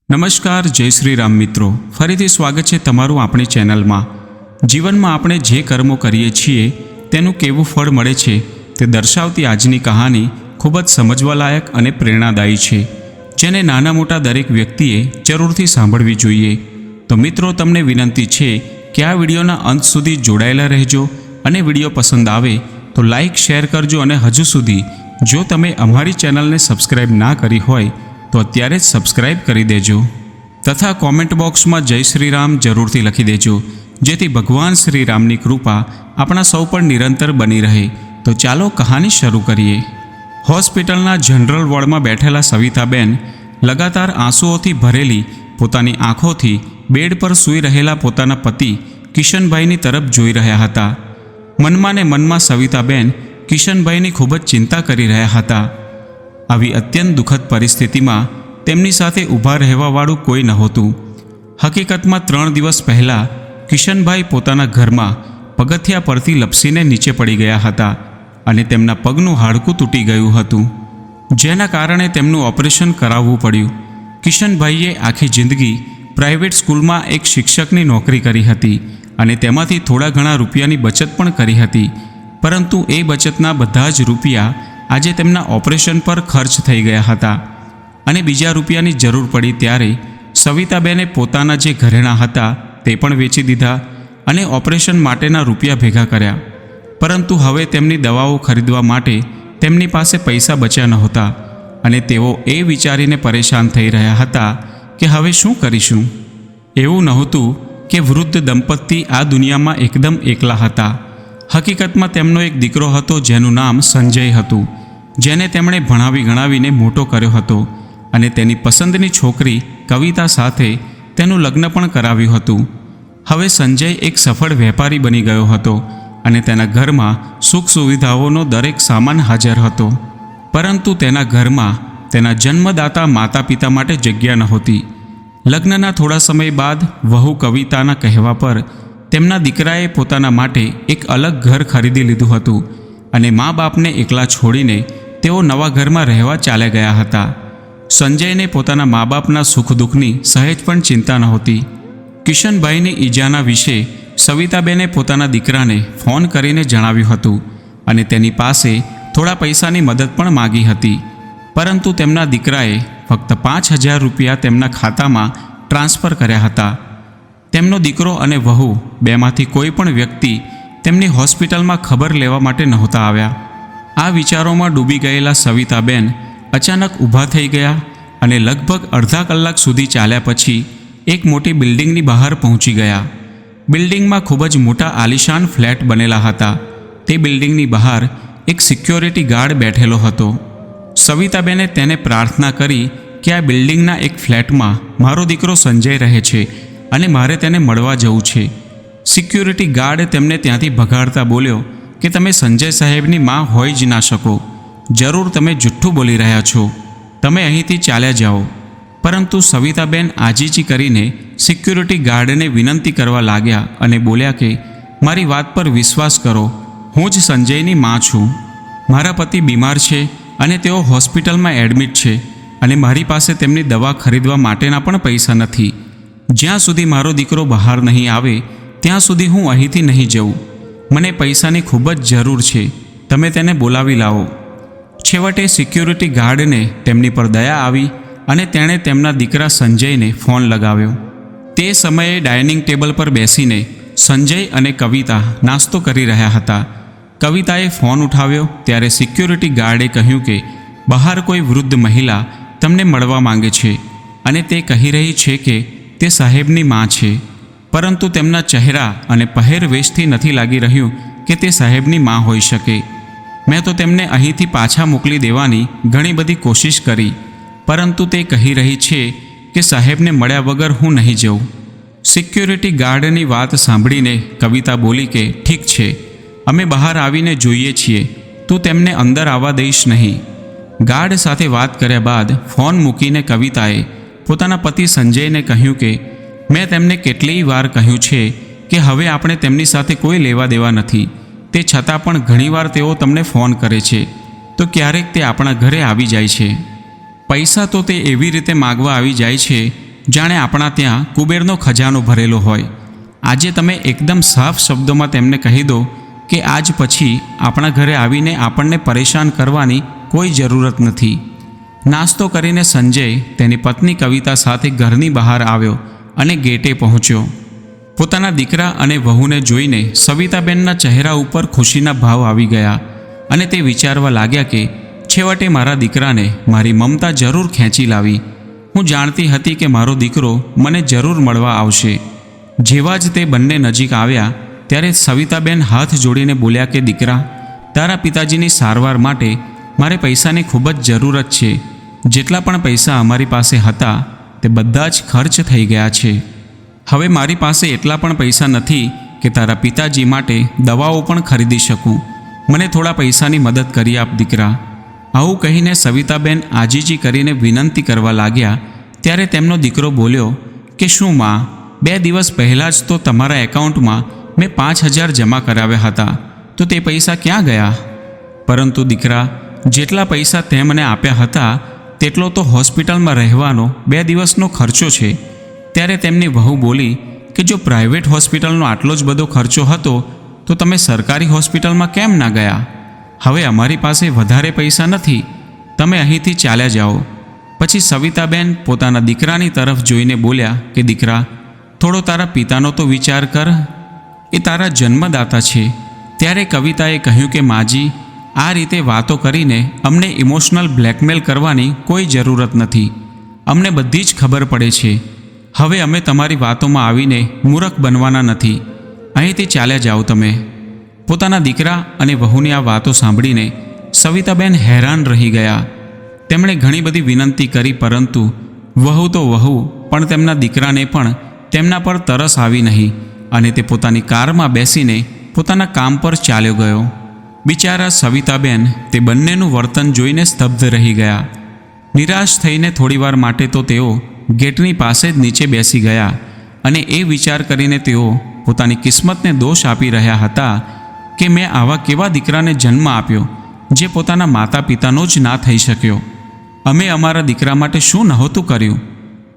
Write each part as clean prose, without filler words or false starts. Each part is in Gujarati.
નમસ્કાર, જય શ્રી રામ મિત્રો, ફરીથી સ્વાગત છે તમારું આપણી ચેનલમાં. જીવનમાં આપણે જે કર્મો કરીએ છીએ તેનું કેવું ફળ મળે છે તે દર્શાવતી આજની કહાની ખૂબ જ સમજવાલાયક અને પ્રેરણાદાયી છે, જેને નાના મોટા દરેક વ્યક્તિએ જરૂરથી સાંભળવી જોઈએ. તો મિત્રો, તમને વિનંતી છે કે આ વિડીયોના અંત સુધી જોડાયેલા રહેજો અને વિડીયો પસંદ આવે તો લાઈક શેર કરજો અને હજુ સુધી જો તમે અમારી ચેનલને સબસ્ક્રાઈબ ના કરી હોય તો અત્યારે જ સબસ્ક્રાઈબ કરી દેજો તથા કોમેન્ટ બોક્સમાં જય શ્રી રામ જરૂરથી લખી દેજો, જેથી ભગવાન શ્રી રામની કૃપા આપણા સૌ પર નિરંતર બની રહે. તો ચાલો કહાની શરૂ કરીએ. હોસ્પિટલના જનરલ વોર્ડમાં બેઠેલા સવિતાબેન લગાતાર આંસુઓથી ભરેલી પોતાની આંખોથી બેડ પર સૂઈ રહેલા પોતાના પતિ કિશનભાઈની તરફ જોઈ રહ્યા હતા. મનમાં ને મનમાં સવિતાબેન કિશનભાઈની ખૂબ જ ચિંતા કરી રહ્યા હતા. આવી અત્યંત દુઃખદ પરિસ્થિતિમાં તેમની સાથે ઊભા રહેવાવાળું કોઈ નહોતું. હકીકતમાં 3 દિવસ પહેલાં કિશનભાઈ પોતાના ઘરમાં પગથિયા પરથી લપસીને નીચે પડી ગયા હતા અને તેમના પગનું હાડકું તૂટી ગયું હતું, જેના કારણે તેમનું ઓપરેશન કરાવવું પડ્યું. કિશનભાઈએ આખી જિંદગી પ્રાઇવેટ સ્કૂલમાં એક શિક્ષકની નોકરી કરી હતી અને તેમાંથી થોડા ઘણા રૂપિયાની બચત પણ કરી હતી, પરંતુ એ બચતના બધા જ રૂપિયા આજે તેમના ઓપરેશન પર ખર્ચ થઈ ગયા હતા અને બીજા રૂપિયાની જરૂર પડી ત્યારે સવિતાબેને પોતાના જે ઘરેણાં હતા તે પણ વેચી દીધા અને ઓપરેશન માટેના રૂપિયા ભેગા કર્યા. પરંતુ હવે તેમની દવાઓ ખરીદવા માટે તેમની પાસે પૈસા બચ્યા નહોતા અને તેઓ એ વિચારીને પરેશાન થઈ રહ્યા હતા કે હવે શું કરીશું. એવું નહોતું કે વૃદ્ધ દંપતી આ દુનિયામાં એકદમ એકલા હતા. હકીકતમાં તેમનો એક દીકરો હતો જેનું નામ સંજય હતું, જેને તેમણે ભણાવી ગણાવીને મોટો કર્યો હતો અને તેની પસંદની છોકરી કવિતા સાથે તેનું લગ્ન પણ કરાવ્યું હતું. હવે સંજય એક સફળ વેપારી બની ગયો હતો અને તેના ઘરમાં સુખ સુવિધાઓનો દરેક સામાન હાજર હતો, પરંતુ તેના ઘરમાં તેના જન્મદાતા માતા પિતા માટે જગ્યા નહોતી. લગ્નના થોડા સમય બાદ વહુ કવિતાના કહેવા પર તેમના દીકરાએ પોતાના માટે એક અલગ ઘર ખરીદી લીધું હતું અને મા બાપને એકલા છોડીને તેઓ નવા ઘરમાં રહેવા ચાલ્યા ગયા હતા. સંજયને પોતાના મા બાપના સુખ દુઃખની સહેજ પણ ચિંતા નહોતી. કિશનભાઈની ઈજાના વિશે સવિતાબેને પોતાના દીકરાને ફોન કરીને જણાવ્યું હતું અને તેની પાસે થોડા પૈસાની મદદ પણ માગી હતી, પરંતુ તેમના દીકરાએ ફક્ત 5,000 રૂપિયા તેમના ખાતામાં ટ્રાન્સફર કર્યા હતા. તેમનો દીકરો અને વહુ બેમાંથી કોઈ પણ વ્યક્તિ તેમની હોસ્પિટલમાં ખબર લેવા માટે નહોતા આવ્યા. આ વિચારોમાં ડૂબી ગયેલા સવિતાબેન અચાનક ઊભા થઈ ગયા અને લગભગ અડધા કલાક સુધી ચાલ્યા પછી એક મોટી બિલ્ડિંગની બહાર પહોંચી ગયા. બિલ્ડિંગમાં ખૂબ જ મોટા આલિશાન ફ્લેટ બનેલા હતા. તે બિલ્ડિંગની બહાર એક સિક્યોરિટી ગાર્ડ બેઠેલો હતો. સવિતાબેને તેને પ્રાર્થના કરી કે આ બિલ્ડિંગના એક ફ્લેટમાં મારો દીકરો સંજય રહે છે અને મારે તેને મળવા જવું છે. સિક્યુરિટી ગાર્ડ તેમને ત્યાંથી ભગાડતા બોલ્યો કે તમે સંજય સાહેબની માં હોઈ જ ના શકો. જરૂર તમે જુઠ્ઠું બોલી રહ્યા છો. તમે અહીંથી ચાલ્યા જાઓ. પરંતુ સવિતાબેન આજીજી કરીને સિક્યુરિટી ગાર્ડને વિનંતી કરવા લાગ્યા અને બોલ્યા કે મારી વાત પર વિશ્વાસ કરો, હું જ સંજયની માં છું. મારા પતિ બીમાર છે અને તેઓ હોસ્પિટલમાં એડમિટ છે અને મારી પાસે તેમની દવા ખરીદવા માટેના પણ પૈસા નથી. જ્યાં સુધી મારો દીકરો બહાર નહીં આવે ત્યાં સુધી હું અહીંથી નહીં જઉં. મને પૈસાની ખૂબ જ જરૂર છે. તમે તેને બોલાવી લાવો. છેવટે સિક્યુરિટી ગાર્ડને તેમની પર દયા આવી અને તેણે તેમના દીકરા સંજયને ફોન લગાવ્યો. તે સમયે ડાઇનિંગ ટેબલ પર બેસીને સંજય અને કવિતા નાસ્તો કરી રહ્યા હતા. કવિતાએ ફોન ઉઠાવ્યો ત્યારે સિક્યુરિટી ગાર્ડે કહ્યું કે બહાર કોઈ વૃદ્ધ મહિલા તમને મળવા માંગે છે અને તે કહી રહી છે કે તે સાહેબની માં છે, પરંતુ તેમના ચહેરા અને પહેરવેશથી નથી લાગી રહ્યું કે તે સાહેબની માં હોઈ શકે. મેં તો તેમને અહીંથી પાછા મોકલી દેવાની ઘણી બધી કોશિશ કરી, પરંતુ તે કહી રહી છે કે સાહેબને મળ્યા વગર હું નહીં જઉં. સિક્યુરિટી ગાર્ડની વાત સાંભળીને કવિતા બોલી કે ઠીક છે, અમે બહાર આવીને જોઈએ છીએ, તું તેમને અંદર આવવા દઈશ નહીં. ગાર્ડ સાથે વાત કર્યા બાદ ફોન મૂકીને કવિતાએ પોતાના પતિ સંજયને કહ્યું કે મેં તેમને કેટલીય વાર કહ્યું છે કે હવે આપણે તેમની સાથે કોઈ લેવા દેવા નથી. તે છતાં પણ ઘણીવાર તેઓ તમને ફોન કરે છે તો ક્યારેક તે આપણા ઘરે આવી જાય છે. પૈસા તો તે એવી રીતે માગવા આવી જાય છે જાણે આપણા ત્યાં કુબેરનો ખજાનો ભરેલો હોય. આજે તમે એકદમ સાફ શબ્દોમાં તેમને કહી દો કે આજ પછી આપણા ઘરે આવીને આપણને પરેશાન કરવાની કોઈ જરૂરત નથી. નાસ્તો કરીને સંજય તેની પત્ની કવિતા સાથે ઘરની બહાર આવ્યો અને ગેટે પહોંચ્યો. પોતાના દીકરા અને વહુને જોઈને સવિતાબેનના ચહેરા ઉપર ખુશીના ભાવ આવી ગયા અને તે વિચારવા લાગ્યા કે છેવટે મારા દીકરાને મારી મમતા જરૂર ખેંચી લાવી. હું જાણતી હતી કે મારો દીકરો મને જરૂર મળવા આવશે. જેવા જ તે બંને નજીક આવ્યા ત્યારે સવિતાબેન હાથ જોડીને બોલ્યા કે દીકરા, તારા પિતાજીની સારવાર માટે મારે પૈસાની ખૂબ જ જરૂરત છે. જેટલા પણ પૈસા અમારી પાસે હતા તે બધા જ ખર્ચ થઈ ગયા છે. હવે મારી પાસે એટલા પણ પૈસા નથી કે તારા પિતાજી માટે દવાઓ પણ ખરીદી શકું. મને થોડા પૈસાની મદદ કરી આપ દીકરા. આવું કહીને સવિતાબેન આજીજી કરીને વિનંતી કરવા લાગ્યા ત્યારે તેમનો દીકરો બોલ્યો કે શું માં, 2 દિવસ પહેલાં જ તો તમારા એકાઉન્ટમાં મેં 5,000 જમા કરાવ્યા હતા, તો તે પૈસા ક્યાં ગયા? પરંતુ દીકરા, જેટલા પૈસા તે મને આપ્યા હતા તેટલો તો હોસ્પિટલમાં રહેવાનો 2 દિવસનો ખર્ચો છે. ત્યારે તેમની વહુ બોલી કે જો પ્રાઇવેટ હોસ્પિટલનો આટલો જ બધો ખર્ચો હતો તો તમે સરકારી હોસ્પિટલમાં કેમ ના ગયા? હવે અમારી પાસે વધારે પૈસા નથી, તમે અહીંથી ચાલ્યા જાઓ. પછી સવિતાબેન પોતાના દીકરાની તરફ જોઈને બોલ્યા કે દીકરા, થોડો તારા પિતાનો તો વિચાર કર, એ તારા જન્મદાતા છે. ત્યારે કવિતાએ કહ્યું કે માજી, આ રીતે વાતો કરીને અમને ઇમોશનલ બ્લેકમેલ કરવાની કોઈ જરૂરત નથી. અમને બધી જ ખબર પડે છે. હવે અમે તમારી વાતોમાં આવીને મૂરખ બનવાના નથી. અહીંથી ચાલ્યા જાઓ તમે. પોતાના દીકરા અને વહુની આ વાતો સાંભળીને સવિતાબેન હેરાન રહી ગયા. તેમણે ઘણી બધી વિનંતી કરી પરંતુ વહુ તો વહુ પણ તેમના દીકરાને પણ તેમના પર તરસ આવી નહીં અને તે પોતાની કારમાં બેસીને પોતાના કામ પર ચાલ્યો ગયો. બિચારા સવિતાબેન તે બંનેનું વર્તન જોઈને સ્તબ્ધ રહી ગયા. નિરાશ થઈને થોડીવાર માટે તો તેઓ ગેટની પાસે જ નીચે બેસી ગયા અને એ વિચાર કરીને તેઓ પોતાની કિસ્મતને દોષ આપી રહ્યા હતા કે મેં આવા કેવા દીકરાને જન્મ આપ્યો જે પોતાના માતા પિતાનો જ ના થઈ શક્યો. અમે અમારા દીકરા માટે શું નહોતું કર્યું?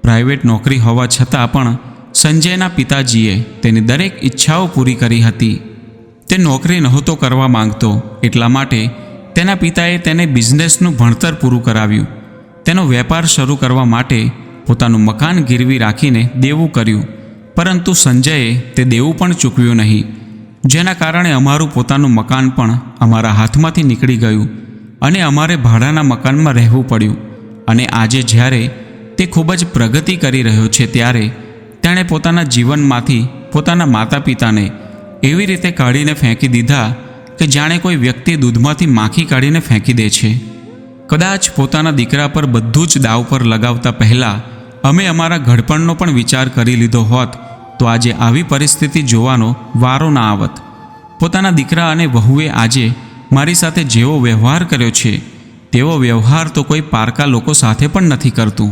પ્રાઇવેટ નોકરી હોવા છતાં પણ સંજયના પિતાજીએ તેની દરેક ઈચ્છાઓ પૂરી કરી હતી. તે નોકરી નહોતો કરવા માંગતો, એટલા માટે તેના પિતાએ તેને બિઝનેસનું ભણતર પૂરું કરાવ્યું. તેનો વેપાર શરૂ કરવા માટે પોતાનું મકાન ગીરવી રાખીને દેવું કર્યું, પરંતુ સંજયે તે દેવું પણ ચૂકવ્યું નહીં, જેના કારણે અમારું પોતાનું મકાન પણ અમારા હાથમાંથી નીકળી ગયું અને અમારે ભાડાના મકાનમાં રહેવું પડ્યું. અને આજે જ્યારે તે ખૂબ જ પ્રગતિ કરી રહ્યો છે ત્યારે તેણે પોતાના જીવનમાંથી પોતાના માતા પિતાને એવી રીતે કાઢીને ફેંકી દીધા કે જાણે કોઈ વ્યક્તિ દૂધમાંથી માખી કાઢીને ફેંકી દે છે. કદાચ પોતાના દીકરા પર બધું જ દાવ પર લગાવતા પહેલાં અમે અમારા ઘડપણનો પણ વિચાર કરી લીધો હોત તો આજે આવી પરિસ્થિતિ જોવાનો વારો ના આવત. પોતાના દીકરા અને વહુએ આજે મારી સાથે જેવો વ્યવહાર કર્યો છે તેવો વ્યવહાર તો કોઈ પારકા લોકો સાથે પણ નથી કરતું.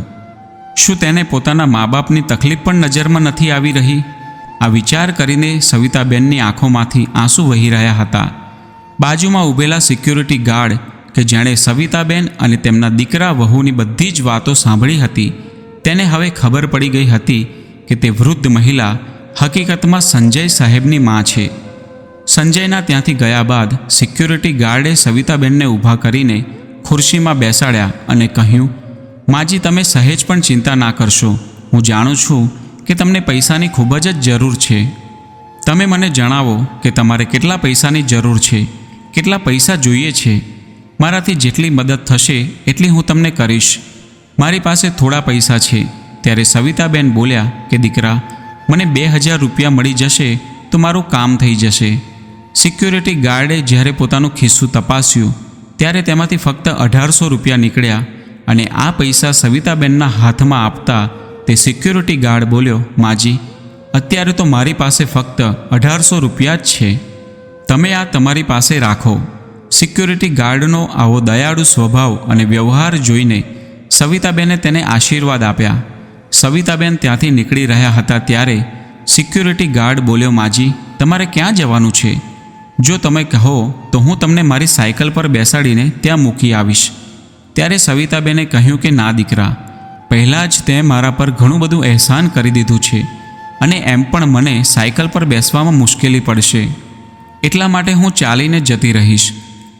શું તેને પોતાના મા બાપની તકલીફ પણ નજરમાં નથી આવી રહી? આ વિચાર કરીને સવિતાબેનની આંખોમાંથી આંસુ વહી રહ્યા હતા. બાજુમાં ઊભેલા સિક્યુરિટી ગાર્ડ કે જેણે સવિતાબેન અને તેમના દીકરા વહુની બધી જ વાતો સાંભળી હતી તેને હવે ખબર પડી ગઈ હતી કે તે વૃદ્ધ મહિલા હકીકતમાં સંજય સાહેબની માં છે. સંજયના ત્યાંથી ગયા બાદ સિક્યુરિટી ગાર્ડે સવિતાબેનને ઊભા કરીને ખુરશીમાં બેસાડ્યા અને કહ્યું, માજી, તમે સહેજ પણ ચિંતા ના કરશો. હું જાણું છું કે તમને પૈસાની ખૂબ જ જરૂર છે. તમે મને જણાવો કે તમારે કેટલા પૈસાની જરૂર છે, કેટલા પૈસા જોઈએ છે. મારાથી જેટલી મદદ થશે એટલી હું તમને કરીશ. મારી પાસે થોડા પૈસા છે. ત્યારે સવિતાબેન બોલ્યા કે દીકરા, મને 2,000 રૂપિયા મળી જશે તો મારું કામ થઈ જશે. સિક્યુરિટી ગાર્ડે જ્યારે પોતાનું ખિસ્સું તપાસ્યું ત્યારે તેમાંથી ફક્ત 1,800 રૂપિયા નીકળ્યા અને આ પૈસા સવિતાબેનના હાથમાં આપતા તે સિક્યુરિટી ગાર્ડ બોલ્યો, માજી, અત્યારે તો મારી પાસે ફક્ત 1,800 રૂપિયા જ છે. તમે આ તમારી પાસે રાખો. સિક્યુરિટી ગાર્ડનો આવો દયાળુ સ્વભાવ અને વ્યવહાર જોઈને સવિતાબેને તેને આશીર્વાદ આપ્યા. સવિતાબેન ત્યાંથી નીકળી રહ્યા હતા ત્યારે સિક્યુરિટી ગાર્ડ બોલ્યો, માજી, તમારે ક્યાં જવાનું છે? જો તમે કહો તો હું તમને મારી સાયકલ પર બેસાડીને ત્યાં મૂકી આવીશ. ત્યારે સવિતાબેને કહ્યું કે ના દીકરા, પહેલાં જ તે મારા પર ઘણું બધું અહેસાન કરી દીધું છે અને એમ પણ મને સાયકલ પર બેસવામાં મુશ્કેલી પડશે, એટલા માટે હું ચાલીને જતી રહીશ.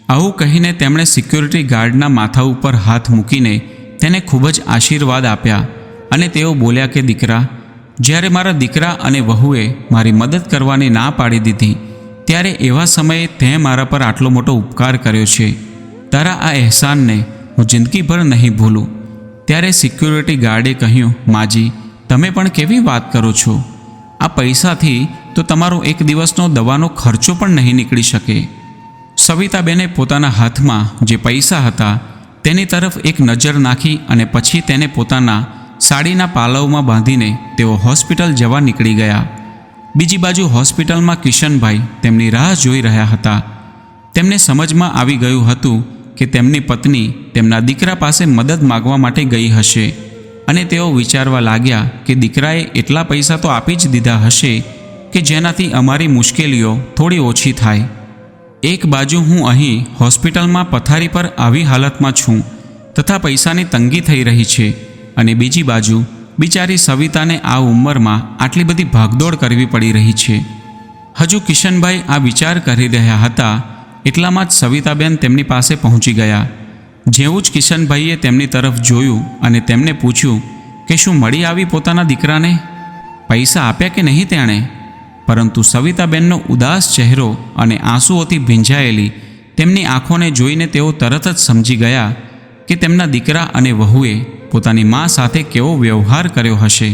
આવું કહીને તેમણે સિક્યોરિટી ગાર્ડના માથા ઉપર હાથ મૂકીને તેને ખૂબ જ આશીર્વાદ આપ્યા અને તેઓ બોલ્યા કે દીકરા, જ્યારે મારા દીકરા અને વહુએ મારી મદદ કરવાની ના પાડી દીધી ત્યારે એવા સમયે તે મારા પર આટલો મોટો ઉપકાર કર્યો છે. તારા આ અહેસાનને હું જિંદગીભર નહીં ભૂલું. ત્યારે સિક્યોરિટી ગાર્ડે કહ્યું, માજી, તમે પણ કેવી વાત કરો છો? આ પૈસાથી તો તમારો એક દિવસનો દવાનો ખર્ચો પણ નહીં નીકળી શકે. સવિતાબેને પોતાના હાથમાં જે પૈસા હતા તેની તરફ એક નજર નાખી અને પછી તેને પોતાના સાડીના પાલવમાં બાંધીને તેઓ હોસ્પિટલ જવા નીકળી ગયા. બીજી બાજુ હોસ્પિટલમાં કિશનભાઈ તેમની રાહ જોઈ રહ્યા હતા. તેમને સમજમાં આવી ગયું હતું કે તેમની પત્ની તેમના દીકરા પાસે મદદ માગવા માટે ગઈ હશે અને તેઓ વિચારવા લાગ્યા કે દીકરાએ એટલા પૈસા તો આપી જ દીધા હશે કે જેનાથી અમારી મુશ્કેલીઓ થોડી ઓછી થાય. એક બાજુ હું અહીં હોસ્પિટલમાં પથારી પર આવી હાલતમાં છું તથા પૈસાની તંગી થઈ રહી છે અને બીજી બાજુ બિચારી સવિતાને આ ઉંમરમાં આટલી બધી ભાગદોડ કરવી પડી રહી છે. હજુ કિશનભાઈ આ વિચાર કરી રહ્યા હતા એટલામાં જ સવિતાબેન તેમની પાસે પહોંચી ગયા. જેવું જ કિશનભાઈએ તેમની તરફ જોયું અને તેમને પૂછ્યું કે શું મળી આવી પોતાના દીકરાને? પૈસા આપ્યા કે નહીં તેણે? પરંતુ સવિતાબેનનો ઉદાસ ચહેરો અને આંસુઓથી ભીંજાયેલી તેમની આંખોને જોઈને તેઓ તરત જ સમજી ગયા કે તેમના દીકરા અને વહુએ પોતાની મા સાથે કેવો વ્યવહાર કર્યો હશે.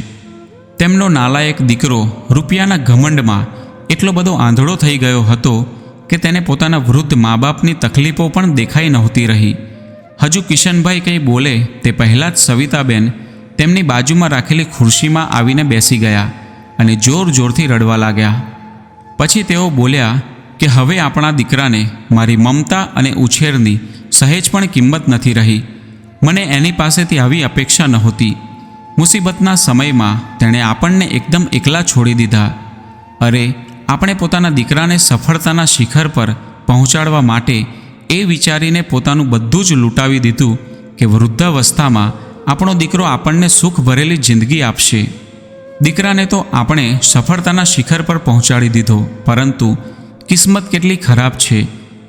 તેમનો નાલાયક દીકરો રૂપિયાના ઘમંડમાં એટલો બધો આંધળો થઈ ગયો હતો કે તેને પોતાના વૃદ્ધ મા બાપની તકલીફો પણ દેખાઈ નહોતી રહી. હજુ કિશનભાઈ કંઈ બોલે તે પહેલાં જ સવિતાબેન તેમની બાજુમાં રાખેલી ખુરશીમાં આવીને બેસી ગયા અને જોર જોરથી રડવા લાગ્યા. પછી તેઓ બોલ્યા કે હવે આપણા દીકરાને મારી મમતા અને ઉછેરની સહેજ પણ કિંમત નથી રહી. મને એની પાસેથી આવી અપેક્ષા નહોતી. મુસીબતના સમયમાં તેણે આપણને એકદમ એકલા છોડી દીધા. અરે, આપણે પોતાના દીકરાને સફળતાના શિખર પર પહોંચાડવા માટે એ વિચારીને પોતાનું બધું જ લૂંટાવી દીધું કે વૃદ્ધાવસ્થામાં આપણો દીકરો આપણને સુખ ભરેલી જિંદગી આપશે. દીકરાને તો આપણે સફળતાના શિખર પર પહોંચાડી દીધો, પરંતુ કિસ્મત કેટલી ખરાબ છે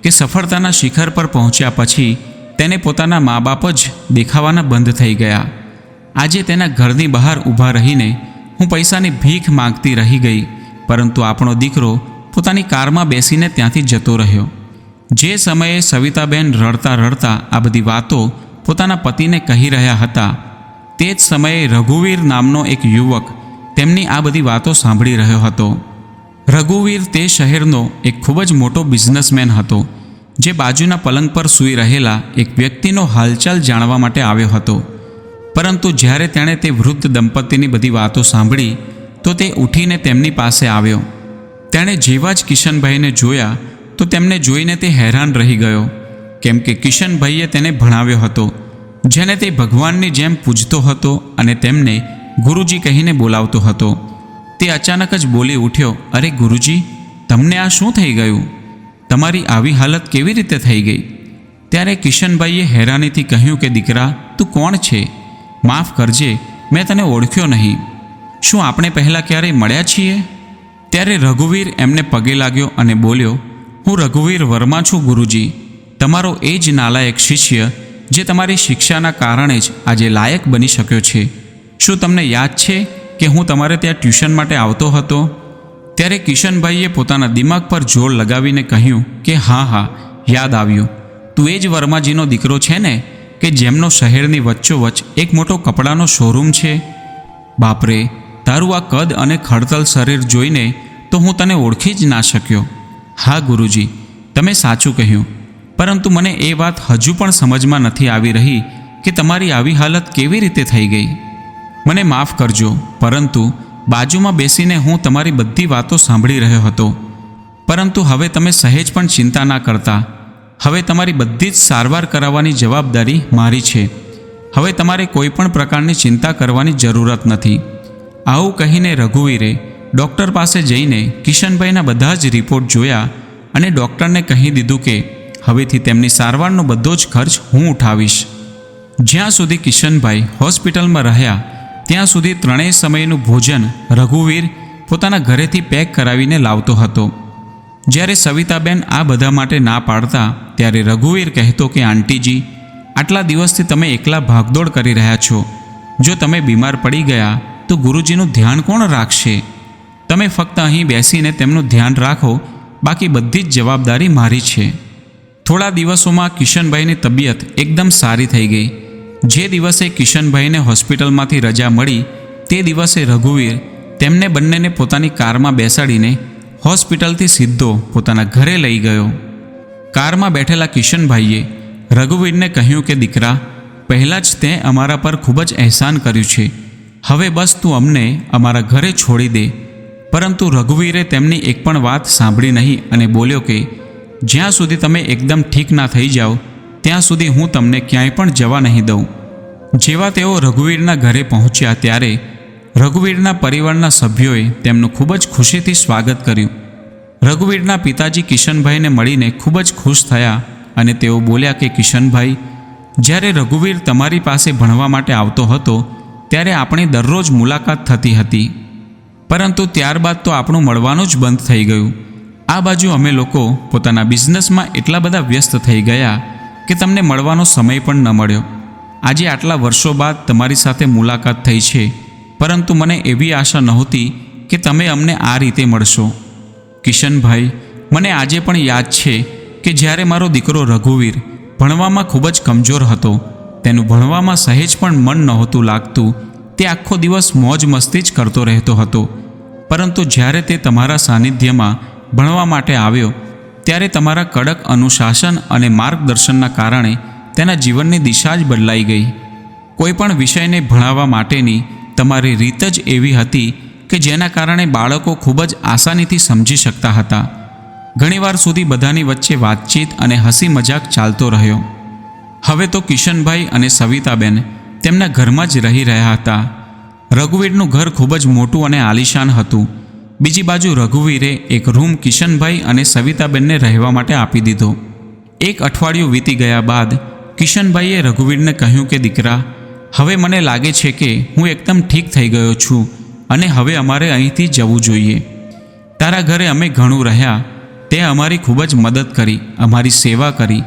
કે સફળતાના શિખર પર પહોંચ્યા પછી તેને પોતાના મા બાપ જ દેખાવાના બંધ થઈ ગયા. આજે તેના ઘરની બહાર ઊભા રહીને હું પૈસાની ભીખ માંગતી રહી ગઈ, પરંતુ આપણો દીકરો પોતાની કારમાં બેસીને ત્યાંથી જતો રહ્યો. જે સમયે સવિતાબેન રડતા રડતા આ બધી વાતો પોતાના પતિને કહી રહ્યા હતા તે જ સમયે રઘુવીર નામનો એક યુવક તેમની આ બધી વાતો સાંભળી રહ્યો હતો. રઘુવીર તે શહેરનો એક ખૂબ જ મોટો બિઝનેસમેન હતો, જે બાજુના પલંગ પર સૂઈ રહેલા એક વ્યક્તિનો હાલચાલ જાણવા માટે આવ્યો હતો. પરંતુ જ્યારે તેણે તે વૃદ્ધ દંપતીની બધી વાતો સાંભળી તો તે ઉઠીને તેમની પાસે આવ્યો. તેણે જેવા જ કિશનભાઈને જોયા તો તેમને જોઈને તે હેરાન રહી ગયો, કેમ કે કિશનભાઈએ તેને ભણાવ્યો હતો, જેને તે ભગવાનની જેમ પૂજતો હતો અને તેમને ગુરુજી કહીને બોલાવતો હતો. તે અચાનક જ બોલી ઉઠ્યો, અરે ગુરુજી, તમને આ શું થઈ ગયું? તમારી આવી હાલત કેવી રીતે થઈ ગઈ? ત્યારે કિશનભાઈએ હેરાનીથી કહ્યું કે દીકરા, તું કોણ છે? માફ કરજે, મેં તને ઓળખ્યો નહીં. શું આપણે પહેલાં ક્યારેય મળ્યા છીએ? ત્યારે રઘુવીર એમને પગે લાગ્યો અને બોલ્યો, હું રઘુવીર વર્મા છું ગુરુજી, તમારો એ જ નાલાયક શિષ્ય જે તમારી શિક્ષાના કારણે જ આજે લાયક બની શક્યો છે. શું તમને યાદ છે કે હું તમારે ત્યાં ટ્યુશન માટે આવતો હતો? ત્યારે કિશનભાઈએ પોતાના દિમાગ પર જોર લગાવીને કહ્યું કે હા, યાદ આવ્યું. તું એ જ વર્માજીનો દીકરો છે ને, કે જેમનો શહેરની વચ્ચોવચ્ચ એક મોટો કપડાનો શોરૂમ છે? બાપરે, તારું આ કદ અને ખડતલ શરીર જોઈને તો હું તને ઓળખી જ ના શક્યો. હા ગુરુજી, તમે સાચું કહ્યું, પરંતુ મને એ વાત હજુ પણ સમજમાં નથી આવી રહી કે તમારી આવી હાલત કેવી રીતે થઈ ગઈ. મને માફ કરજો, પરંતુ બાજુમાં બેસીને હું તમારી બધી વાતો સાંભળી રહ્યો હતો. પરંતુ હવે તમે સહેજ પણ ચિંતા ના કરતા. હવે તમારી બધી જ સારવાર કરાવવાની જવાબદારી મારી છે. હવે તમારે કોઈ પણ પ્રકારની ચિંતા કરવાની જરૂરત નથી. આવું કહીને રઘુવીરે ડૉક્ટર પાસે જઈને કિશનભાઈના બધા જ રિપોર્ટ જોયા અને ડૉક્ટરને કહી દીધું કે હવેથી તેમની સારવારનો બધો જ ખર્ચ હું ઉઠાવીશ. જ્યાં સુધી કિશનભાઈ હોસ્પિટલમાં રહ્યા ત્યાં સુધી ત્રણેય સમયનું ભોજન રઘુવીર પોતાના ઘરેથી પેક કરાવીને લાવતો હતો. જ્યારે સવિતાબેન આ બધા માટે ના પાડતા ત્યારે રઘુવીર કહેતો કે આંટીજી, આટલા દિવસથી તમે એકલા ભાગદોડ કરી રહ્યા છો. જો તમે બીમાર પડી ગયા તો ગુરુજીનું ધ્યાન કોણ રાખશે? તમે ફક્ત અહીં બેસીને તેમનું ધ્યાન રાખો, બાકી બધી જ જવાબદારી મારી છે. થોડા દિવસોમાં કિશનભાઈની તબિયત એકદમ સારી થઈ ગઈ. જે દિવસે કિશનભાઈને હોસ્પિટલમાંથી રજા મળી તે દિવસે રઘુવીર તેમને બંનેને પોતાની કારમાં બેસાડીને હોસ્પિટલથી સીધો પોતાના ઘરે લઈ ગયો. કારમાં બેઠેલા કિશનભાઈએ રઘુવીરને કહ્યું કે દીકરા, પહેલાં જ તે અમારા પર ખૂબ જ અહેસાન કર્યું છે. હવે બસ તું અમને અમારા ઘરે છોડી દે. પરંતુ રઘુવીરે તેમની એક પણ વાત સાંભળી નહીં અને બોલ્યો કે જ્યાં સુધી તમે એકદમ ઠીક ના થઈ જાઓ ત્યાં સુધી હું તમને ક્યાંય પણ જવા નહીં દઉં. જેવા તેઓ રઘુવીરના ઘરે પહોંચ્યા ત્યારે રઘુવીરના પરિવારના સભ્યોએ તેમનું ખૂબ જ ખુશીથી સ્વાગત કર્યું. રઘુવીરના પિતાજી કિશનભાઈને મળીને ખૂબ જ ખુશ થયા અને તેઓ બોલ્યા કે કિશનભાઈ, જ્યારે રઘુવીર તમારી પાસે ભણવા માટે આવતો હતો ત્યારે આપણી દરરોજ મુલાકાત થતી હતી, પરંતુ ત્યારબાદ તો આપણું મળવાનું જ બંધ થઈ ગયું. આ બાજુ અમે લોકો પોતાના બિઝનેસમાં એટલા બધા વ્યસ્ત થઈ ગયા કે તમને મળવાનો સમય પણ ન મળ્યો. આજે આટલા વર્ષો બાદ તમારી સાથે મુલાકાત થઈ છે, પરંતુ મને એવી આશા નહોતી કે તમે અમને આ રીતે મળશો. કિશનભાઈ, મને આજે પણ યાદ છે કે જ્યારે મારો દીકરો રઘુવીર ભણવામાં ખૂબ જ કમજોર હતો, તેનું ભણવામાં સહેજ પણ મન નહોતું લાગતું, તે આખો દિવસ મોજ મસ્તી જ કરતો રહેતો હતો. પરંતુ જ્યારે તે તમારા સાનિધ્યમાં ભણવા માટે આવ્યો ત્યારે તમારા કડક અનુશાસન અને માર્ગદર્શનના કારણે તેના જીવનની દિશા જ બદલાઈ ગઈ. કોઈપણ વિષયને ભણાવવા માટેની તમારી રીત જ એવી હતી કે જેના કારણે બાળકો ખૂબ જ આસાનીથી સમજી શકતા હતા. ઘણીવાર સુધી બધાની વચ્ચે વાતચીત અને હસી મજાક ચાલતો રહ્યો. હવે તો કિશનભાઈ અને સવિતાબેન તેમના ઘરમાં જ રહી રહ્યા હતા. રઘુવીરનું ઘર ખૂબ જ મોટું અને આલીશાન હતું. બીજી બાજુ રઘુવીરે એક રૂમ કિશનભાઈ અને સવિતાબેનને રહેવા માટે આપી દીધો. એક અઠવાડિયું વીતી ગયા બાદ કિશનભાઈએ રઘુવીરને કહ્યું કે દીકરા, હવે મને લાગે છે કે હું એકદમ ઠીક થઈ ગયો છું અને હવે અમારે અહીંથી જવું જોઈએ. તારા ઘરે અમે ઘણું રહ્યા, તે અમારી ખૂબ જ મદદ કરી, અમારી સેવા કરી,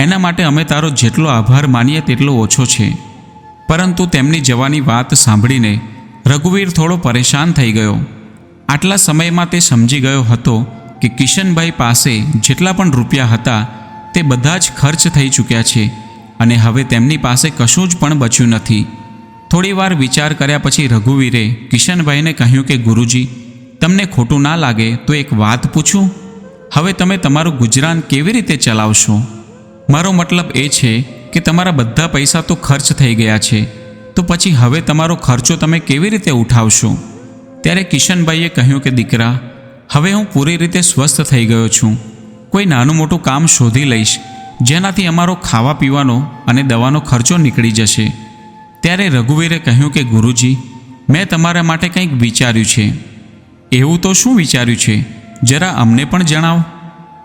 એના માટે અમે તારો જેટલો આભાર માનીએ તેટલો ઓછો છે. પરંતુ તેમની જવાની વાત સાંભળીને રઘુવીર થોડો પરેશાન થઈ ગયો. આટલા સમયમાં તે સમજી ગયો હતો કે કિશનભાઈ પાસે જેટલા પણ રૂપિયા હતા તે બધા જ ખર્ચ થઈ ચૂક્યા છે અને હવે તેમની પાસે કશું જ પણ બચ્યું નથી. થોડીવાર વિચાર કર્યા પછી રઘુવીરે કિશનભાઈને કહ્યું કે ગુરુજી, તમને ખોટું ના લાગે તો એક વાત પૂછું? હવે તમે તમારું ગુજરાન કેવી રીતે ચલાવશો? મારો મતલબ એ છે કે તમારા બધા પૈસા તો ખર્ચ થઈ ગયા છે, તો પછી હવે તમારો ખર્ચો તમે કેવી રીતે ઉઠાવશો? ત્યારે કિશનભાઈએ કહ્યું કે દીકરા, હવે હું પૂરી રીતે સ્વસ્થ થઈ ગયો છું. કોઈ નાનું મોટું કામ શોધી લઈશ જેનાથી અમારો ખાવા પીવાનો અને દવાનો ખર્ચો નીકળી જશે. ત્યારે રઘુવીરે કહ્યું કે ગુરુજી, મેં તમારા માટે કંઈક વિચાર્યું છે. એવું તો શું વિચાર્યું છે? જરા અમને પણ જણાવો.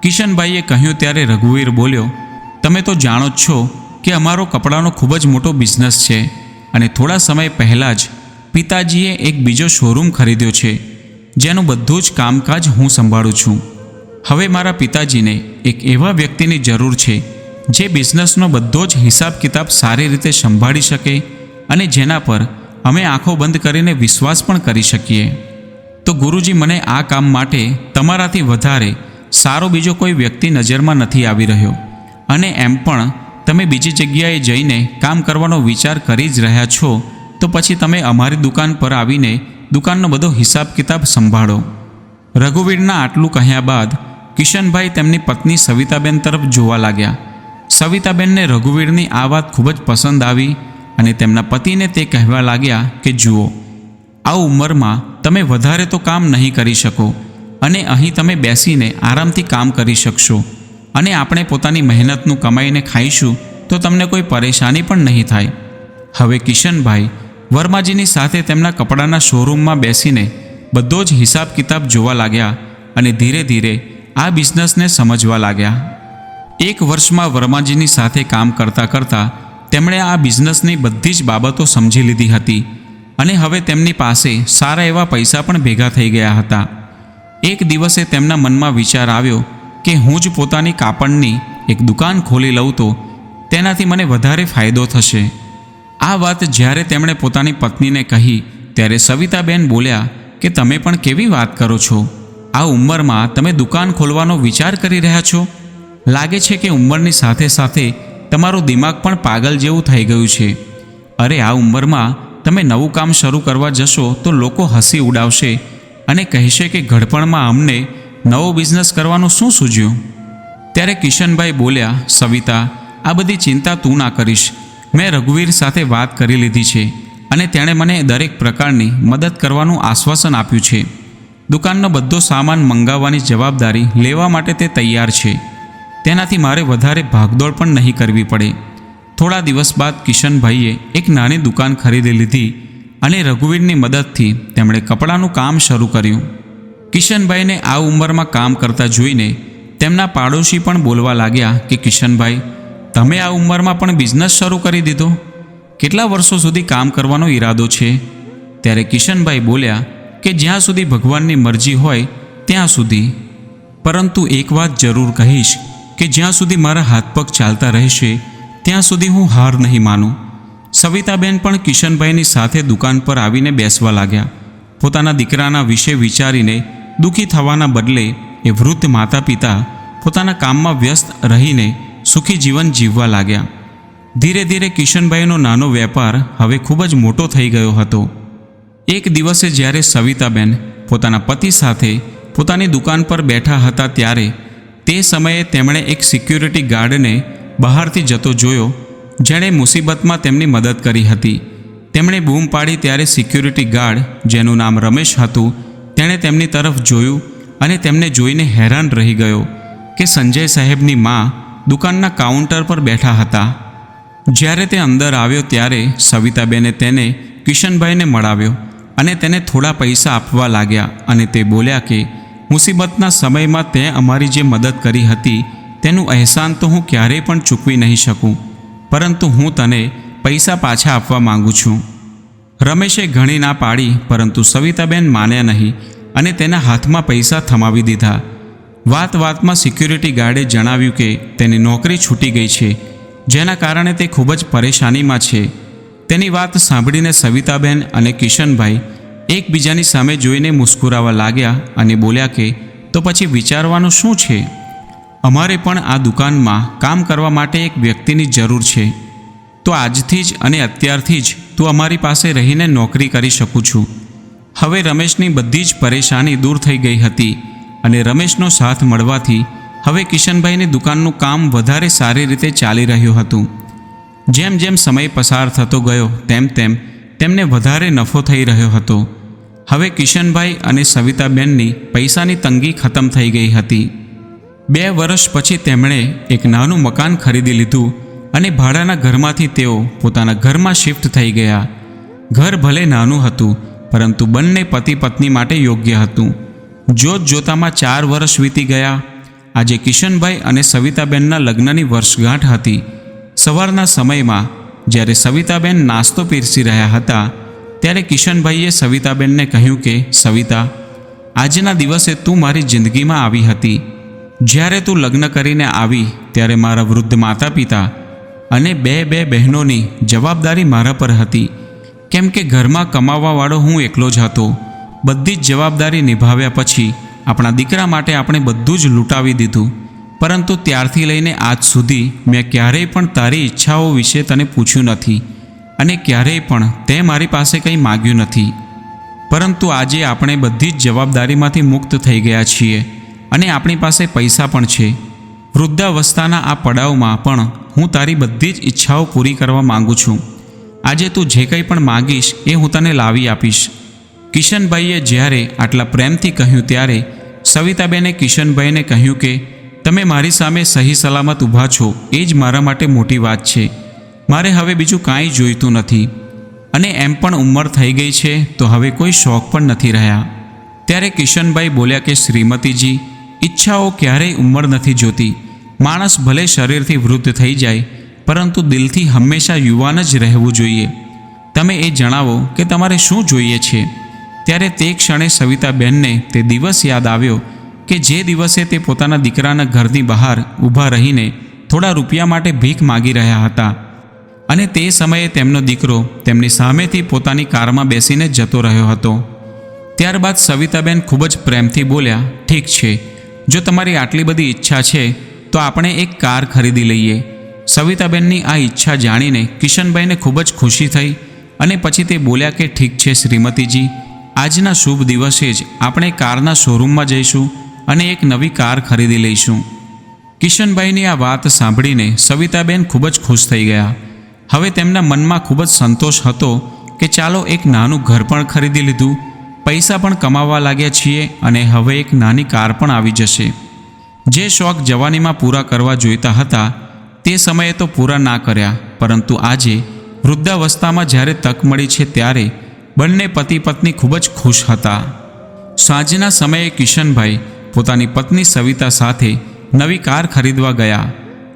કિશનભાઈએ કહ્યું ત્યારે રઘુવીર બોલ્યો, તમે તો જાણો જ છો કે અમારો કપડાનો ખૂબ જ મોટો બિઝનેસ છે અને થોડા સમય પહેલાં જ પિતાજીએ એક બીજો શોરૂમ ખરીદ્યો છે જેનું બધું જ કામકાજ હું સંભાળું છું. હવે મારા પિતાજીને એક એવા વ્યક્તિની જરૂર છે જે બિઝનેસનો બધો જ હિસાબ કિતાબ સારી રીતે સંભાળી શકે અને જેના પર અમે આંખો બંધ કરીને વિશ્વાસ પણ કરી શકીએ. તો ગુરુજી, મને આ કામ માટે તમારાથી વધારે સારો બીજો કોઈ વ્યક્તિ નજરમાં નથી આવી રહ્યો અને એમ પણ તમે બીજી જગ્યાએ જઈને કામ કરવાનો વિચાર કરી જ રહ્યા છો, તો પછી તમે અમારી દુકાન પર આવીને દુકાનનો બધો હિસાબ કિતાબ સંભાળો. રઘુવીરના આટલું કહ્યા બાદ કિશનભાઈ તેમની પત્ની સવિતાબેન તરફ જોવા લાગ્યા. સવિતાબેનને રઘુવીરની આ વાત ખૂબ જ પસંદ આવી અને તેમના પતિને તે કહેવા લાગ્યા કે જુઓ, આ ઉંમરમાં તમે વધારે તો કામ નહીં કરી શકો અને અહીં તમે બેસીને આરામથી કામ કરી શકશો અને આપણે પોતાની મહેનતનું કમાઈને ખાઈશું તો તમને કોઈ પરેશાની પણ નહીં થાય. હવે કિશનભાઈ વર્માજીની સાથે તેમના કપડાના શોરૂમમાં બેસીને બધો જ હિસાબ કિતાબ જોવા લાગ્યા અને ધીરે ધીરે આ બિઝનેસને સમજવા લાગ્યા. એક વર્ષમાં વર્માજીની સાથે કામ કરતાં કરતાં તેમણે આ બિઝનેસની બધી જ બાબતો સમજી લીધી હતી અને હવે તેમની પાસે સારા એવા પૈસા પણ ભેગા થઈ ગયા હતા. એક દિવસે તેમના મનમાં વિચાર આવ્યો કે હું જ પોતાની કાપડની એક દુકાન ખોલી લઉં તો તેનાથી મને વધારે ફાયદો થશે. આ વાત જ્યારે તેમણે પોતાની પત્નીને કહી ત્યારે સવિતાબેન બોલ્યા કે તમે પણ કેવી વાત કરો છો? આ ઉંમરમાં તમે દુકાન ખોલવાનો વિચાર કરી રહ્યા છો? લાગે છે કે ઉંમરની સાથે સાથે તમારું દિમાગ પણ પાગલ જેવું થઈ ગયું છે. અરે આ ઉંમરમાં તમે નવું કામ શરૂ કરવા જશો તો લોકો હસી ઉડાવશે અને કહેશે કે ઘડપણમાં અમને નવો બિઝનેસ કરવાનું શું સૂઝ્યું? ત્યારે કિશનભાઈ બોલ્યા, સવિતા, આ બધી ચિંતા તું ના કરીશ. મેં રઘુવીર સાથે વાત કરી લીધી છે અને તેણે મને દરેક પ્રકારની મદદ કરવાનું આશ્વાસન આપ્યું છે. દુકાનનો બધો સામાન મંગાવવાની જવાબદારી લેવા માટે તે તૈયાર છે. તેનાથી મારે વધારે ભાગદોડ પણ નહીં કરવી પડે. થોડા દિવસ બાદ કિશનભાઈએ એક નાની દુકાન ખરીદી લીધી અને રઘુવીરની મદદથી તેમણે કપડાનું કામ શરૂ કર્યું. કિશનભાઈને આ ઉંમરમાં કામ કરતા જોઈને તેમના પાડોશી પણ બોલવા લાગ્યા કે કિશનભાઈ, તમે આ ઉંમરમાં પણ બિઝનેસ શરૂ કરી દીધો? કેટલા વર્ષો સુધી કામ કરવાનો ઈરાદો છે? ત્યારે કિશનભાઈ બોલ્યા કે જ્યાં સુધી ભગવાનની મરજી હોય ત્યાં સુધી. પરંતુ એક વાત જરૂર કહીશ કે જ્યાં સુધી મારા હાથ પગ ચાલતા રહેશે ત્યાં સુધી હું હાર નહીં માનું. સવિતાબેન પણ કિશનભાઈની સાથે દુકાન પર આવીને બેસવા લાગ્યા. પોતાના દીકરાના વિશે વિચારીને દુઃખી થવાના બદલે એ વૃદ્ધ માતા પિતા પોતાના કામમાં વ્યસ્ત રહીને સુખી જીવન જીવવા લાગ્યા. ધીરે ધીરે કિશનભાઈનો નાનો વેપાર હવે ખૂબ જ મોટો થઈ ગયો હતો. એક દિવસે જ્યારે સવિતાબેન પોતાના પતિ સાથે પોતાની દુકાન પર બેઠા હતા ત્યારે તે સમયે તેમણે એક સિક્યુરિટી ગાર્ડને બહારથી જતો જોયો, જેણે મુસીબતમાં તેમની મદદ કરી હતી. તેમણે બૂમ પાડી ત્યારે સિક્યુરિટી ગાર્ડ, જેનું નામ રમેશ હતું, તેણે તેમની તરફ જોયું અને તેમને જોઈને હેરાન રહી ગયો કે સંજય સાહેબની મા દુકાનના કાઉન્ટર પર બેઠા હતા. જ્યારે તે અંદર આવ્યો ત્યારે સવિતાબેને તેને કિશનભાઈને મળાવ્યો અને તેને થોડા પૈસા આપવા લાગ્યા અને તે બોલ્યા કે મુસીબતના સમયમાં તે અમારી જે મદદ કરી હતી તેનું અહેસાન તો હું ક્યારેય પણ ચૂકવી નહીં શકું, પરંતુ હું તને પૈસા પાછા આપવા માંગુ છું. રમેશે ઘણી ના પાડી, પરંતુ સવિતાબેન માન્યા નહીં અને તેના હાથમાં પૈસા થમાવી દીધા. વાત વાતમાં સિક્યુરિટી ગાર્ડે જણાવ્યું કે તેની નોકરી છૂટી ગઈ છે, જેના કારણે તે ખૂબ જ પરેશાનીમાં છે. તેની વાત સાંભળીને સવિતાબેન અને કિશનભાઈ એકબીજાની સામે જોઈને મુસ્કુરાવા લાગ્યા અને બોલ્યા કે તો પછી વિચારવાનું શું છે? અમારે પણ આ દુકાનમાં કામ કરવા માટે એક વ્યક્તિની જરૂર છે. તો આજથી જ અને અત્યારથી જ તું અમારી પાસે રહીને નોકરી કરી શકું છું. હવે રમેશની બધી જ પરેશાની દૂર થઈ ગઈ હતી અને રમેશનો સાથ મળવાથી હવે કિશનભાઈની દુકાનનું કામ વધારે સારી રીતે ચાલી રહ્યું હતું. જેમ જેમ સમય પસાર થતો ગયો તેમ તેમ તેમને વધારે નફો થઈ રહ્યો હતો. હવે કિશનભાઈ અને સવિતાબેનની પૈસાની તંગી ખતમ થઈ ગઈ હતી. 2 વર્ષ પછી તેમણે એક નાનું મકાન ખરીદી લીધું અને ભાડાના ઘરમાંથી તેઓ પોતાના ઘરમાં શિફ્ટ થઈ ગયા. ઘર ભલે નાનું હતું, પરંતુ બંને પતિ પત્ની માટે યોગ્ય હતું. જોત જોતામાં 4 વર્ષ વીતી ગયા. આજે કિશનભાઈ અને સવિતાબેનના લગ્નની વર્ષગાંઠ હતી. સવારના સમયમાં જ્યારે સવિતાબેન નાસ્તો પીરસી રહ્યા હતા ત્યારે કિશનભાઈએ સવિતાબેનને કહ્યું કે સવિતા, આજના દિવસે તું મારી જિંદગીમાં આવી હતી. જ્યારે તું લગ્ન કરીને આવી ત્યારે મારા વૃદ્ધ માતા પિતા અને બે બહેનોની જવાબદારી મારા પર હતી, કેમ કે ઘરમાં કમાવાવાળો હું એકલો જ હતો. બધી જ જવાબદારી નિભાવ્યા પછી આપણા દીકરા માટે આપણે બધું જ લૂંટાવી દીધું, પરંતુ ત્યારથી લઈને આજ સુધી મેં ક્યારેય પણ તારી ઈચ્છાઓ વિશે તને પૂછ્યું નથી અને ક્યારેય પણ તે મારી પાસે કંઈ માગ્યું નથી. પરંતુ આજે આપણે બધી જ જવાબદારીમાંથી મુક્ત થઈ ગયા છીએ અને આપણી પાસે પૈસા પણ છે. વૃદ્ધાવસ્થાના આ પડાવમાં પણ હું તારી બધી જ ઈચ્છાઓ પૂરી કરવા માંગુ છું. આજે તું જે કંઈ પણ માગીશ એ હું તને લાવી આપીશ. કિશનભાઈએ જ્યારે આટલા પ્રેમથી કહ્યું ત્યારે સવિતાબેને કિશનભાઈને કહ્યું કે તમે મારી સામે સહી સલામત ઊભા છો એ જ મારા માટે મોટી વાત છે. મારે હવે બીજું કાંઈ જોઈતું નથી અને એમ પણ ઉંમર થઈ ગઈ છે તો હવે કોઈ શોખ પણ નથી રહ્યા. ત્યારે કિશનભાઈ બોલ્યા કે શ્રીમતીજી, ઈચ્છાઓ ક્યારેય ઉંમર નથી જોતી. માણસ ભલે શરીરથી વૃદ્ધ થઈ જાય પરંતુ દિલથી હંમેશા યુવાન જ રહેવું જોઈએ. તમે એ જણાવો કે તમારે શું જોઈએ છે. ત્યારે તે ક્ષણે સવિતાબેનને તે દિવસ યાદ આવ્યો કે જે દિવસે તે પોતાના દીકરાના ઘરની બહાર ઊભા રહીને થોડા રૂપિયા માટે ભીખ માગી રહ્યા હતા, અને તે સમયે તેમનો દીકરો તેમની સામેથી પોતાની કારમાં બેસીને જતો રહ્યો હતો. ત્યારબાદ સવિતાબેન ખૂબ જ પ્રેમથી બોલ્યા, ઠીક છે, જો તમારી આટલી બધી ઈચ્છા છે તો આપણે એક કાર ખરીદી લઈએ. સવિતાબેનની આ ઈચ્છા જાણીને કિશનભાઈને ખૂબ જ ખુશી થઈ, અને પછી તે બોલ્યા કે ઠીક છે શ્રીમતીજી, આજના શુભ દિવસે જ આપણે કારના શોરૂમમાં જઈશું અને એક નવી કાર ખરીદી લઈશું. કિશનભાઈની આ વાત સાંભળીને સવિતાબેન ખૂબ જ ખુશ થઈ ગયા. હવે તેમના મનમાં ખૂબ જ સંતોષ હતો કે ચાલો એક નાનું ઘર પણ ખરીદી લીધું, પૈસા પણ કમાવા લાગ્યા છીએ અને હવે એક નાની કાર પણ આવી જશે. જે શોખ જવાનીમાં પૂરા કરવા જોઈતા હતા તે સમયે તો પૂરા ના કર્યા, પરંતુ આજે વૃદ્ધાવસ્થામાં જ્યારે તક મળી છે ત્યારે બંને પતિ પત્ની ખૂબ જ ખુશ હતા. સાંજના સમયે કિશનભાઈ પોતાની પત્ની સવિતા સાથે નવી કાર ખરીદવા ગયા.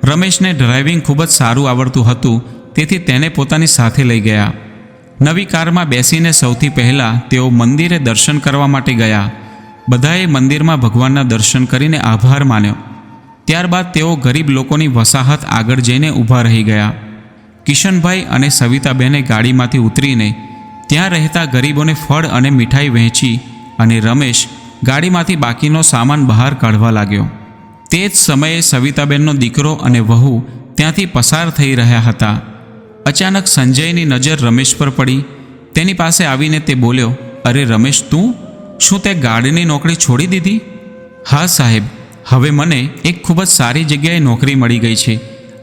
રમેશને ડ્રાઇવિંગ ખૂબ જ સારું આવડતું હતું, તેથી તેને પોતાની સાથે લઈ ગયા. નવી કારમાં બેસીને સૌથી પહેલાં તેઓ મંદિરે દર્શન કરવા માટે ગયા. બધાએ મંદિરમાં ભગવાનના દર્શન કરીને આભાર માન્યો. ત્યારબાદ તેઓ ગરીબ લોકોની વસાહત આગળ જઈને ઊભા રહી ગયા. કિશનભાઈ અને સવિતાબેને ગાડીમાંથી ઉતરીને ત્યાં રહેતા ગરીબોને ફળ અને મીઠાઈ વહેંચી, અને રમેશ ગાડીમાંથી બાકીનો સામાન બહાર કાઢવા લાગ્યો. તે જ સમયે સવિતાબેનનો દીકરો અને વહુ ત્યાંથી પસાર થઈ રહ્યા હતા. અચાનક સંજયની નજર રમેશ પર પડી. તેની પાસે આવીને તે બોલ્યો, અરે રમેશ, તું શું તે ગાર્ડની નોકરી છોડી દીધી? હા સાહેબ, હવે મને એક ખૂબ જ સારી જગ્યાએ નોકરી મળી ગઈ છે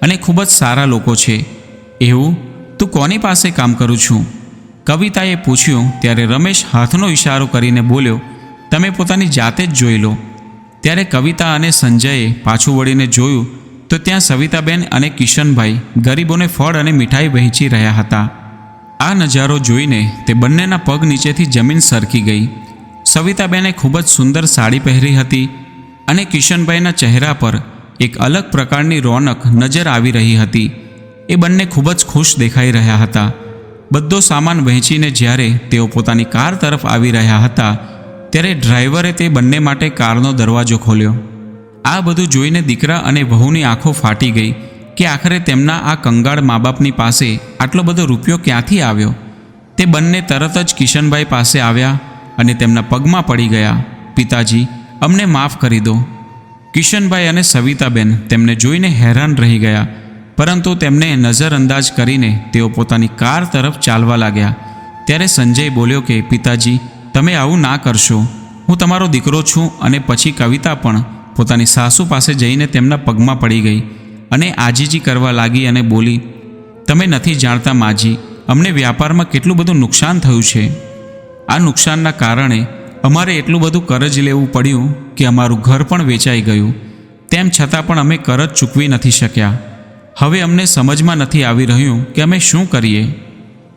અને ખૂબ જ સારા લોકો છે. એવું? તું કોની પાસે કામ કરું છું? કવિતાએ પૂછ્યું. ત્યારે રમેશ હાથનો ઇશારો કરીને બોલ્યો, તમે પોતાની જાતે જ જોઈ લો. ત્યારે કવિતા અને સંજયે પાછું વળીને જોયું તો ત્યાં સવિતાબેન અને કિશનભાઈ ગરીબોને ફળ અને મીઠાઈ વહેંચી રહ્યા હતા. આ નજારો જોઈને તે બંનેના પગ નીચેથી જમીન સરકી ગઈ. સવિતાબેને ખૂબ જ સુંદર સાડી પહેરી હતી અને કિશનભાઈના ચહેરા પર એક અલગ પ્રકારની રોનક નજર આવી રહી હતી. એ બંને ખૂબ જ ખુશ દેખાઈ રહ્યા હતા. બધો સામાન વહેંચીને જ્યારે તેઓ પોતાની કાર તરફ આવી રહ્યા હતા ત્યારે ડ્રાઈવરે તે બંને માટે કારનો દરવાજો ખોલ્યો. આ બધું જોઈને દીકરા અને વહુની આંખો ફાટી ગઈ કે આખરે તેમના આ કંગાળ મા બાપની પાસે આટલો બધો રૂપિયો ક્યાંથી આવ્યો. તે બંને તરત જ કિશનભાઈ પાસે આવ્યા અને તેમના પગમાં પડી ગયા. પિતાજી, અમને માફ કરી દો. કિશનભાઈ અને સવિતાબેન તેમને જોઈને હેરાન રહી ગયા, પરંતુ તેમને નજરઅંદાજ કરીને તેઓ પોતાની કાર તરફ ચાલવા લાગ્યા. ત્યારે સંજય બોલ્યો કે પિતાજી, તમે આવું ના કરશો. હું તમારો દીકરો છું. અને પછી કવિતા પણ પોતાની સાસુ પાસે જઈને તેમના પગમાં પડી ગઈ અને આજીજી કરવા લાગી અને બોલી, તમે નથી જાણતા માજી, અમને વ્યાપારમાં કેટલું બધું નુકસાન થયું છે. આ નુકસાનના કારણે અમારે એટલું બધું કરજ લેવું પડ્યું કે અમારું ઘર પણ વેચાઈ ગયું. તેમ છતાં પણ અમે કરજ ચૂકવી નથી શક્યા. હવે અમને સમજમાં નથી આવી રહ્યું કે અમે શું કરીએ.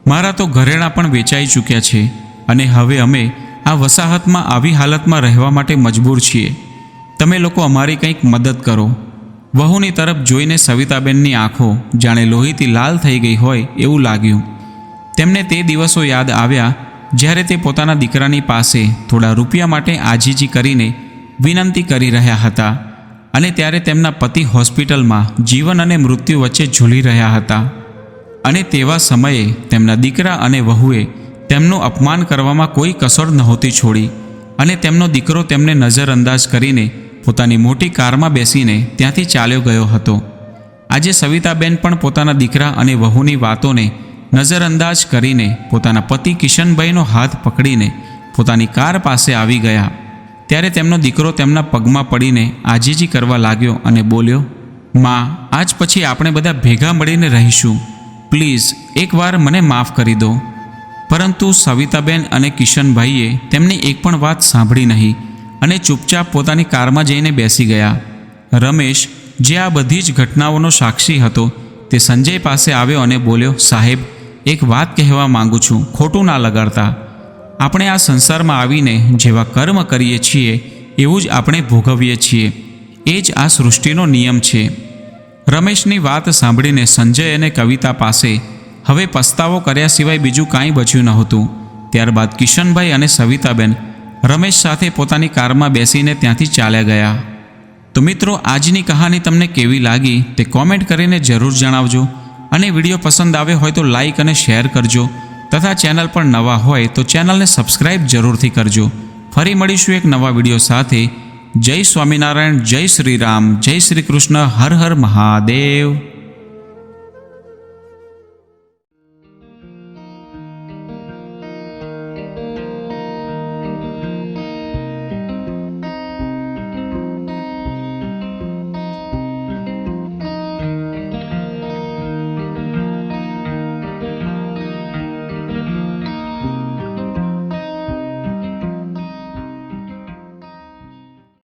મારા તો ઘરેણાં પણ વેચાઈ ચૂક્યા છે અને હવે અમે આ વસાહતમાં આવી હાલતમાં રહેવા માટે મજબૂર છીએ. તમે લોકો અમારી કંઈક મદદ કરો. વહુની તરફ જોઈને સવિતાબેનની આંખો જાણે લોહીથી લાલ થઈ ગઈ હોય એવું લાગ્યું. તેમને તે દિવસો યાદ આવ્યા જ્યારે તે પોતાના દીકરાની પાસે થોડા રૂપિયા માટે આજીજી કરીને વિનંતી કરી રહ્યા હતા, અને ત્યારે તેમના પતિ હોસ્પિટલમાં જીવન અને મૃત્યુ વચ્ચે ઝૂલી રહ્યા હતા. અને તેવા સમયે તેમના દીકરા અને વહુએ તેમનું અપમાન કરવામાં કોઈ કસર નહોતી છોડી, અને તેમનો દીકરો તેમને નજરઅંદાજ કરીને પોતાની મોટી કારમાં બેસીને ત્યાંથી ચાલ્યો ગયો હતો. આજે સવિતાબેન પણ પોતાના દીકરા અને વહુની વાતોને નજરઅંદાજ કરીને પોતાના પતિ કિશનભાઈનો હાથ પકડીને પોતાની કાર પાસે આવી ગયા. ત્યારે તેમનો દીકરો તેમના પગમાં પડીને આજીજી કરવા લાગ્યો અને બોલ્યો, માં, આજ પછી આપણે બધા ભેગા મળીને રહીશું. પ્લીઝ એકવાર મને માફ કરી દો. પરંતુ સવિતાબેન અને કિશનભાઈએ તેમની એક પણ વાત સાંભળી નહીં અને ચૂપચાપ પોતાની કારમાં જઈને બેસી ગયા. રમેશ, જે આ બધી જ ઘટનાઓનો સાક્ષી હતો, તે સંજય પાસે આવ્યો અને બોલ્યો, સાહેબ, એક વાત કહેવા માંગુ છું, ખોટું ના લગાડતા. આપણે આ સંસારમાં આવીને જેવા કર્મ કરીએ છીએ એવું જ આપણે ભોગવીએ છીએ. એ જ આ સૃષ્ટિનો નિયમ છે. રમેશની વાત સાંભળીને સંજય અને કવિતા પાસે હવે પસ્તાવો કર્યા સિવાય બીજું કાંઈ બચ્યું નહોતું. ત્યારબાદ કિશનભાઈ અને સવિતાબેન રમેશ સાથે પોતાની કારમાં બેસીને ત્યાંથી ચાલ્યા ગયા. તો મિત્રો, આજની કહાની તમને કેવી લાગી તે કોમેન્ટ કરીને જરૂર જણાવજો. અને વિડીયો પસંદ આવ્યો હોય તો લાઈક અને શેર કરજો તથા ચેનલ પર નવા હોય તો ચેનલને સબસ્ક્રાઈબ જરૂરથી કરજો. ફરી મળીશું એક નવા વિડીયો સાથે. જય સ્વામિનારાયણ, જય શ્રી રામ, જય શ્રી કૃષ્ણ, હર હર મહાદેવ.